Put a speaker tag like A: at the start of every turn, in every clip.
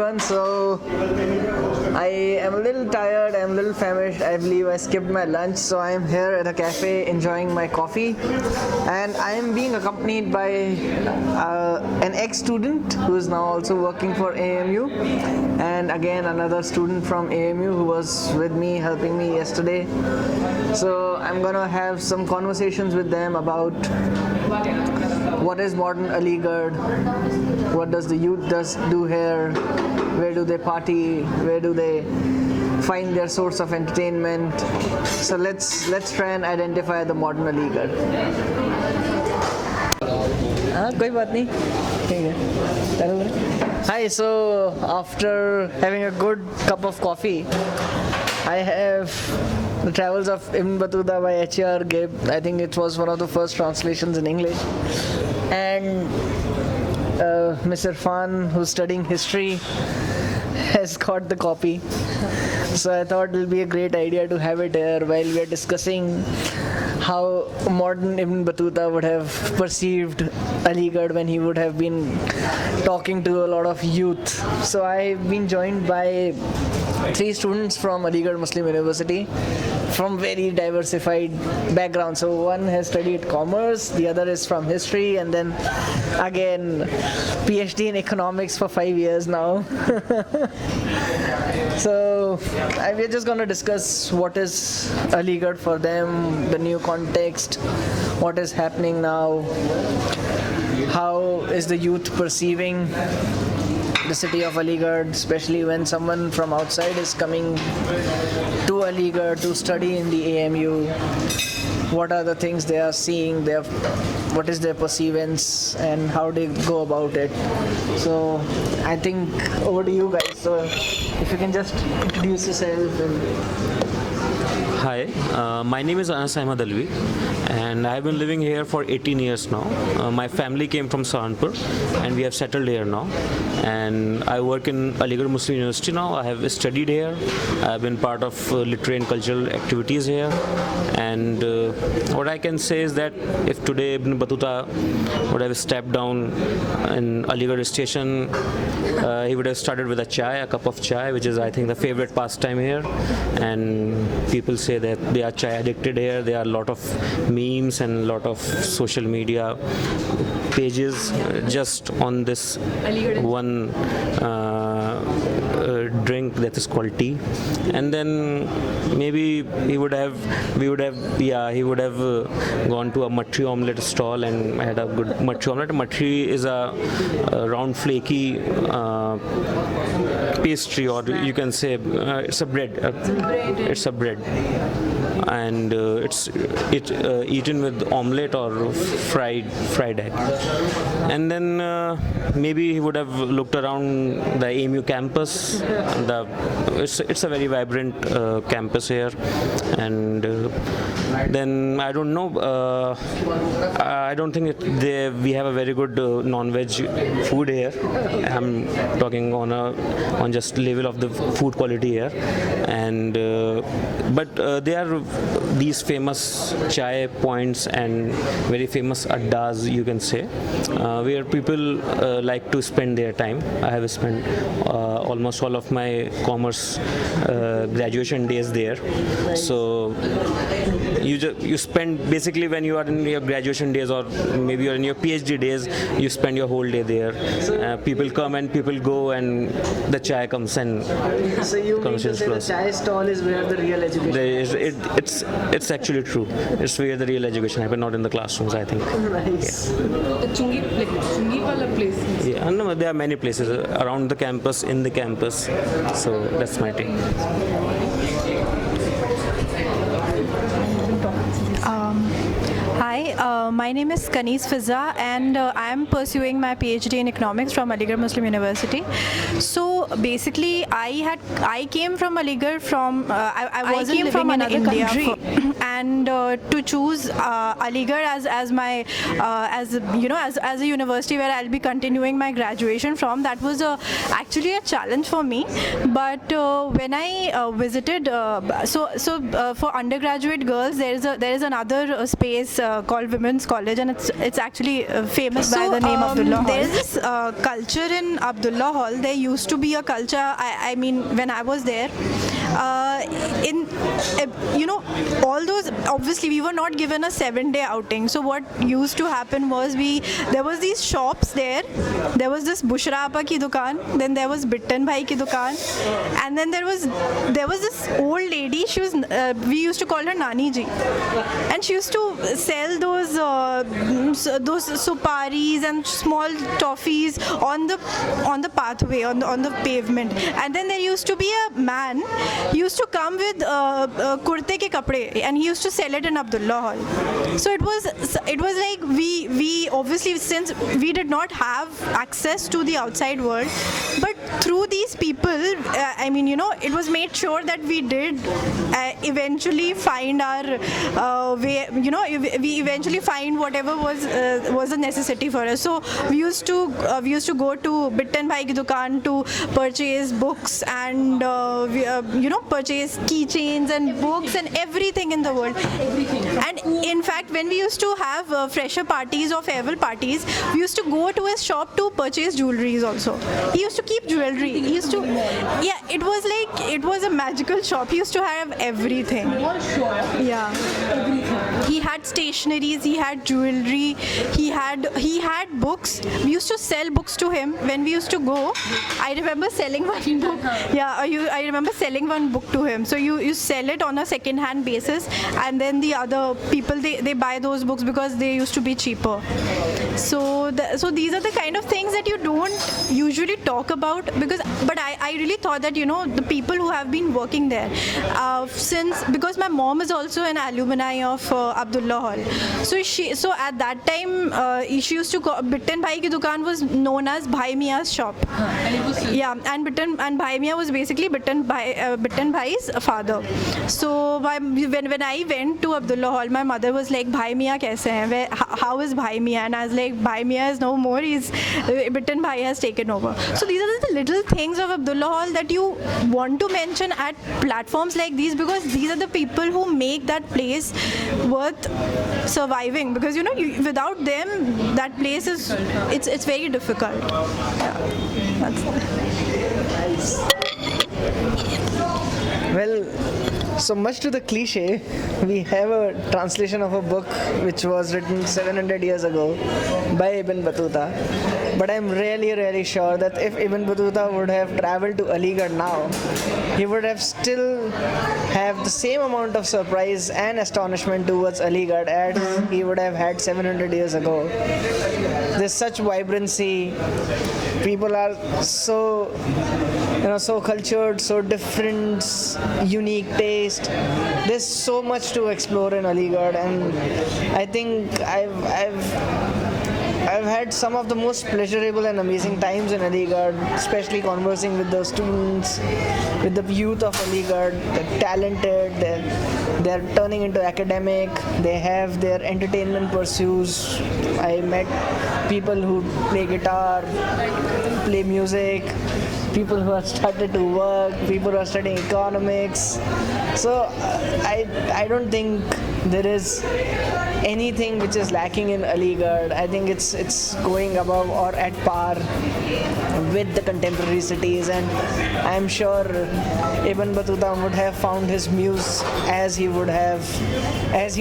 A: everyone. So I am a little tired, I'm a little famished. I believe I skipped my lunch, so I am here at a cafe enjoying my coffee, and I am being accompanied by an ex-student who is now also working for AMU, and again another student from AMU who was with me, helping me yesterday. So I'm gonna have some conversations with them about what is modern Aligarh, what does the youth do here, where do they party, where do they find their source of entertainment. So let's try and identify the modern Aligarh. कोई बात नहीं, ठीक है. Hi, so after having a good cup of coffee, I have The Travels of Ibn Battuta by H.R. Gibb. I think it was one of the first translations in English. And Mr. Irfan, who's studying history, has got the copy. So I thought it will be a great idea to have it here while we are discussing how modern Ibn Battuta would have perceived Aligarh when he would have been talking to a lot of youth. So I've been joined by 3 students from Aligarh Muslim University from very diversified backgrounds. So one has studied commerce, the other is from history, and then again PhD in economics for 5 years now. So we're just going to discuss what is Aligarh for them, the new context, what is happening now, how is the youth perceiving the city of Aligarh, especially when someone from outside is coming to Aligarh to study in the AMU. What are the things they are seeing, what is their perceivance, and how they go about it. So I think over to you guys. So if you can just introduce yourself.
B: Hi, my name is Anas Ahmad Alvi, and I have been living here for 18 years now. My family came from Sahanpur, and we have settled here now. And I work in Aligarh Muslim University now. I have studied here. I have been part of literary and cultural activities here. And what I can say is that if today Ibn Battuta would have stepped down in Aligarh station, he would have started with a cup of chai, which is I think the favorite pastime here. And people say that they are chai addicted here. There are a lot of memes and a lot of social media pages just on this one drink that is called tea. And then maybe he would have gone to a matri omelette stall and had a good matri omelette. Matri is a round flaky pastry, or you can say it's a bread. It's a bread, and it's eaten with omelette or fried egg. And then maybe he would have looked around the AMU campus. It's a very vibrant campus here, and then I don't know. I don't think we have a very good non-veg food here. I'm talking on just level of the food quality here, and but there are these famous chai points and very famous addas, you can say, where people like to spend their time. I have spent almost all of my commerce graduation days there. So you spend basically when you are in your graduation days, or maybe you're in your PhD days, you spend your whole day there. People come and people go, and the chai comes and
A: so you mean to say the chai stall is where the real education
B: is? It's actually true. It's where the real education happens, not in the classrooms, I think.
A: Nice.
C: The chungi wala place.
B: Yeah, no, there are many places around the campus, in the campus. So that's my take.
D: Hi, my name is Kanis Fizza, and I am pursuing my PhD in economics from Aligarh Muslim University. So basically, I came from Aligarh from I wasn't living in another country, and to choose Aligarh as my as a university where I'll be continuing my graduation from, that was actually a challenge for me. But when I visited, for undergraduate girls, there is another space called Women's women's college, and it's actually famous by the name Abdullah Hall. There's this culture in Abdullah Hall. There used to be a culture. I mean, when I was there, all those, obviously we were not given a 7-day outing. So what used to happen was there was these shops there. There was this Bushra Appa ki dukaan, then there was Bittan Bhai ki dukaan, and then there was this old lady. She was we used to call her Nani ji, and she used to sell those suparis and small toffees on the pathway, on the pavement. And then there used to be a man. He used to come with kurte ke kapde, and he used to sell it in Abdullah Hall. So it was like we obviously, since we did not have access to the outside world, but through these people, it was made sure that we did eventually find our way. We eventually find whatever was a necessity for us. So we used to go to Bittan Bhai ki dukaan to purchase books and purchase keychains and books and everything in the world. And in fact, when we used to have fresher parties or farewell parties, we used to go to his shop to purchase jewelries also. He used to keep jewelry. He used to, it was a magical shop. He used to have everything. Yeah. He had stationeries, he had jewelry, he had books. We used to sell books to him when we used to go. I remember selling one book. I remember selling one book to him. So you sell it on a second-hand basis, and then the other people they buy those books because they used to be cheaper. So these are the kind of things that you don't usually talk about, but I really thought that the people who have been working there because my mom is also an alumni of Abdullah Hall. So at that time she used to call Bittan Bhai ki dukaan was known as Bhai Mia's shop. And Bhai Mia was basically Bittan Bhai's father. So when I went to Abdullah Hall, my mother was like, Bhai Mia kaise hai? How is Bhai Mia? And I was like, Bhai Mia is no more. Bittan Bhai has taken over. So these are the little things of Abdullah Hall that you want to mention at platforms like these, because these are the people who make that place worth surviving. Because without them, that place it's very difficult. Yeah, that's
A: Well, so much to the cliche, we have a translation of a book which was written 700 years ago by Ibn Battuta. But I'm really, really sure that if Ibn Battuta would have traveled to Aligarh now, he would have still have the same amount of surprise and astonishment towards Aligarh as he would have had 700 years ago. There's such vibrancy. People are so cultured, so different, unique taste. There's so much to explore in Aligarh, and I think I've had some of the most pleasurable and amazing times in Aligarh, especially conversing with the students, with the youth of Aligarh. They're talented, they're turning into academic, they have their entertainment pursuits. I met people who play guitar, play music, people who have started to work, people who are studying economics. So I don't think there is anything which is lacking in Aligarh. I think it's going above or at par with the contemporary cities, and I'm sure Ibn Battuta would have found his muse as he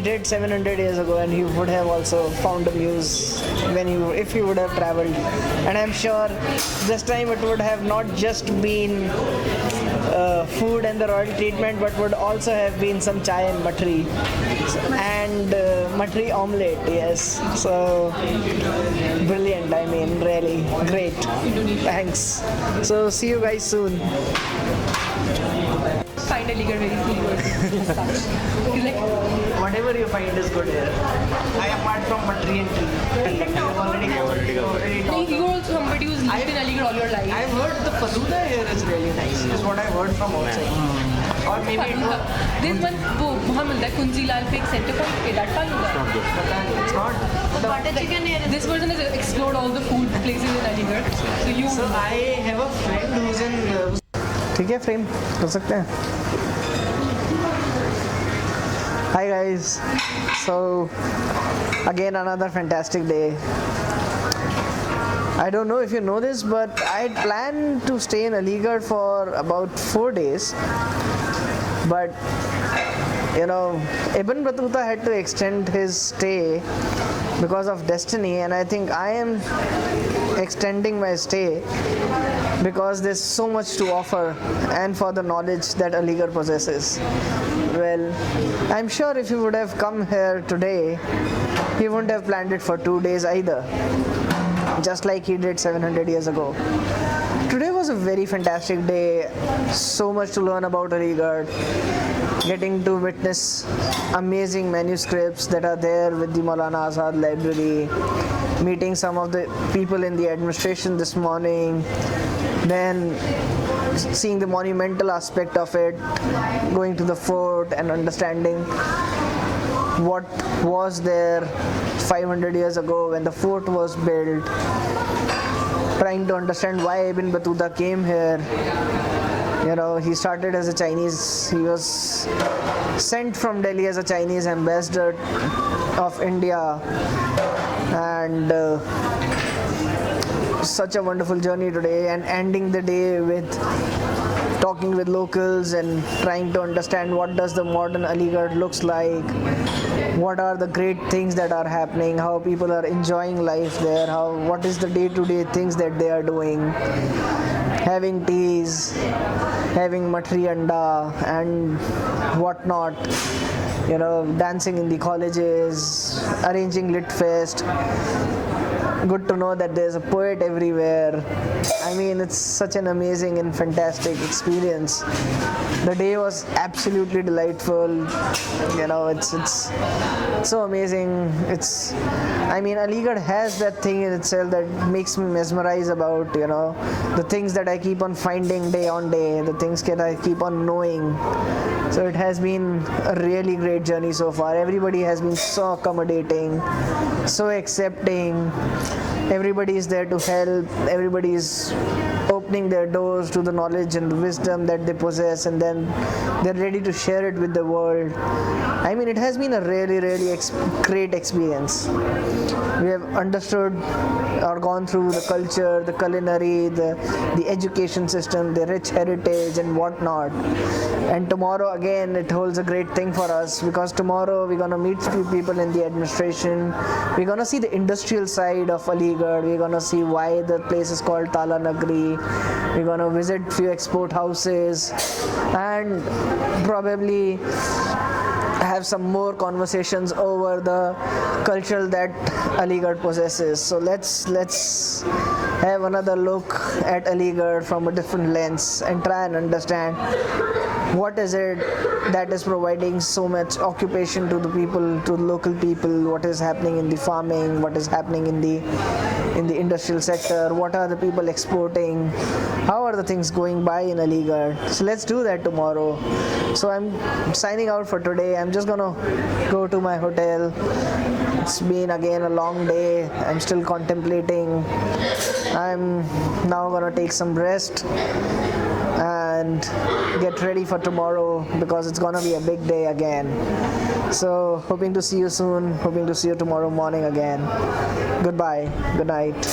A: did 700 years ago, and he would have also found a muse if he would have traveled. And I'm sure this time it would have not just been food and the royal treatment, but would also have been some chai and matri and matri omelette. Yes, so brilliant. I mean, really great. Thanks. So see you guys soon.
C: Find Aligarh very cool.
A: Whatever you find is good here. Apart from matri and tea.
C: You're also somebody who's lived in Aligarh all your life.
A: I've heard the faluda here is really nice. Is what I've heard from outside. Or maybe
C: there's one Muhammad, that Kunji Lal Fake Center point. That faluda.
A: It's not.
C: The butter chicken here. This person has explored all the food places in Aligarh. So
A: I have a friend who's in. ठीक है frame कर सकते हैं. Hi guys. So Again, another fantastic day. I don't know if you know this, but I had planned to stay in Aligarh for about 4 days. But, you know, Ibn Battuta had to extend his stay because of destiny, and I think I am extending my stay because there's so much to offer and for the knowledge that Aligarh possesses. Well, I'm sure if you would have come here today, he wouldn't have planned it for 2 days either, just like he did 700 years ago. Today was a very fantastic day, so much to learn about Aligarh, getting to witness amazing manuscripts that are there with the Maulana Azad library, meeting some of the people in the administration this morning, then seeing the monumental aspect of it, going to the fort and understanding what was there 500 years ago when the fort was built, trying to understand why Ibn Battuta came here. You know, he started as a Chinese, he was sent from Delhi as a Chinese ambassador of India, and such a wonderful journey today, and ending the day with talking with locals and trying to understand what does the modern Aligarh looks like, what are the great things that are happening, how people are enjoying life there, what is the day-to-day things that they are doing, having teas, having matri anda and whatnot, you know, dancing in the colleges, arranging lit fest. Good to know that there's a poet everywhere. I mean, it's such an amazing and fantastic experience. The day was absolutely delightful. You know, it's so amazing. I mean, Aligarh has that thing in itself that makes me mesmerize about, you know, the things that I keep on finding day on day, the things that I keep on knowing. So it has been a really great journey so far. Everybody has been so accommodating, so accepting. Everybody is there to help. Everybody is opening their doors to the knowledge and the wisdom that they possess, and then they're ready to share it with the world. I mean, it has been a really great experience. We have understood or gone through the culture, the culinary, the education system, the rich heritage and whatnot. And tomorrow again it holds a great thing for us, because tomorrow we're going to meet few people in the administration. We're going to see the industrial side of Aligarh. We're going to see why the place is called Tala Nagri. We're going to visit few export houses and probably have some more conversations over the culture that Aligarh possesses. So let's have another look at Aligarh from a different lens and try and understand what is it that is providing so much occupation to the people, to the local people, what is happening in the farming, what is happening in the industrial sector, what are the people exporting, how are the things going by in Aligarh. So let's do that tomorrow. So I'm signing out for today. I'm just gonna go to my hotel. It's been again a long day. I'm still contemplating. I'm now gonna take some rest and get ready for tomorrow, because it's gonna be a big day again. So hoping to see you soon, hoping to see you tomorrow morning again. Goodbye, good night.